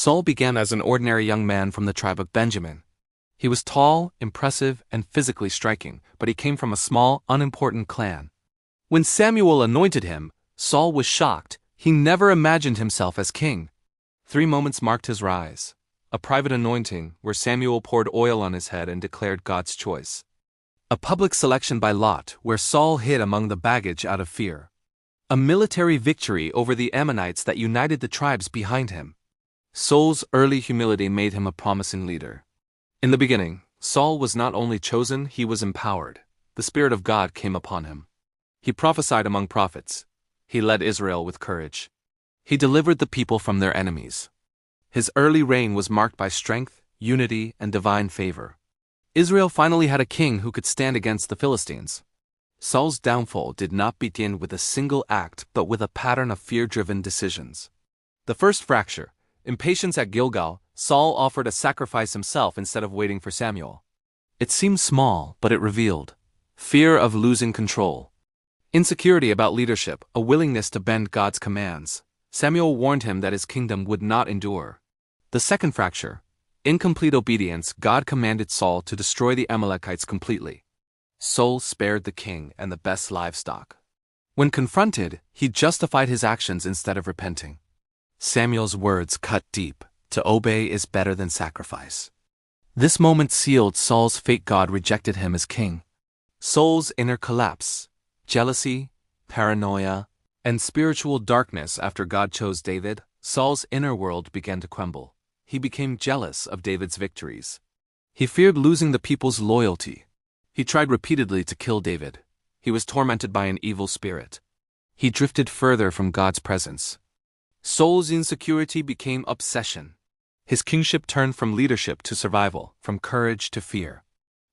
Saul began as an ordinary young man from the tribe of Benjamin. He was tall, impressive, and physically striking, but he came from a small, unimportant clan. When Samuel anointed him, Saul was shocked. He never imagined himself as king. 3 moments marked his rise. A private anointing, where Samuel poured oil on his head and declared God's choice. A public selection by lot, where Saul hid among the baggage out of fear. A military victory over the Ammonites that united the tribes behind him. Saul's early humility made him a promising leader. In the beginning, Saul was not only chosen, he was empowered. The Spirit of God came upon him. He prophesied among prophets. He led Israel with courage. He delivered the people from their enemies. His early reign was marked by strength, unity, and divine favor. Israel finally had a king who could stand against the Philistines. Saul's downfall did not begin with a single act but with a pattern of fear-driven decisions. The first fracture, impatience at Gilgal, Saul offered a sacrifice himself instead of waiting for Samuel. It seemed small, but it revealed fear of losing control. Insecurity about leadership, a willingness to bend God's commands. Samuel warned him that his kingdom would not endure. The second fracture, incomplete obedience. God commanded Saul to destroy the Amalekites completely. Saul spared the king and the best livestock. When confronted, he justified his actions instead of repenting. Samuel's words cut deep. To obey is better than sacrifice. This moment sealed Saul's fate. God rejected him as king. Saul's inner collapse, jealousy, paranoia, and spiritual darkness. After God chose David, Saul's inner world began to crumble. He became jealous of David's victories. He feared losing the people's loyalty. He tried repeatedly to kill David. He was tormented by an evil spirit. He drifted further from God's presence. Saul's insecurity became obsession. His kingship turned from leadership to survival, from courage to fear.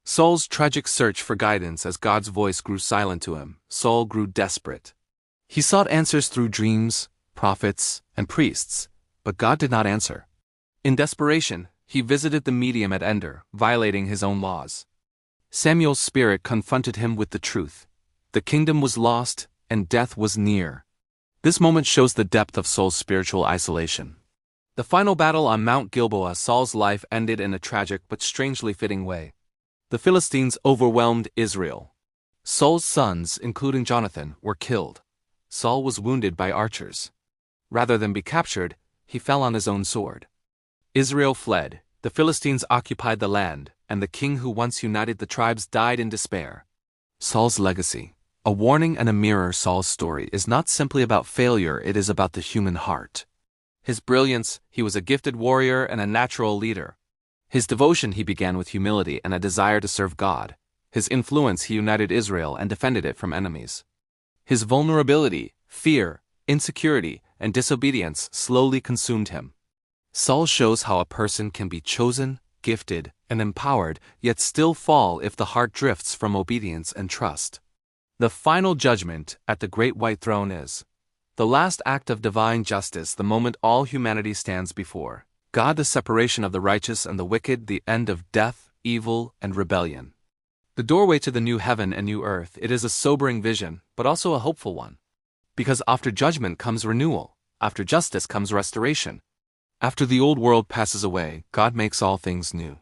Saul's tragic search for guidance. As God's voice grew silent to him, Saul grew desperate. He sought answers through dreams, prophets, and priests, but God did not answer. In desperation, he visited the medium at Endor, violating his own laws. Samuel's spirit confronted him with the truth. The kingdom was lost, and death was near. This moment shows the depth of Saul's spiritual isolation. The final battle on Mount Gilboa. Saul's life ended in a tragic but strangely fitting way. The Philistines overwhelmed Israel. Saul's sons, including Jonathan, were killed. Saul was wounded by archers. Rather than be captured, he fell on his own sword. Israel fled, the Philistines occupied the land, and the king who once united the tribes died in despair. Saul's legacy, a warning and a mirror. Saul's story is not simply about failure, it is about the human heart. His brilliance, he was a gifted warrior and a natural leader. His devotion, he began with humility and a desire to serve God. His influence, he united Israel and defended it from enemies. His vulnerability, fear, insecurity, and disobedience slowly consumed him. Saul shows how a person can be chosen, gifted, and empowered, yet still fall if the heart drifts from obedience and trust. The final judgment at the great white throne is the last act of divine justice, the moment all humanity stands before God, the separation of the righteous and the wicked, the end of death, evil, and rebellion. The doorway to the new heaven and new earth. It is a sobering vision, but also a hopeful one. Because after judgment comes renewal, after justice comes restoration. After the old world passes away, God makes all things new.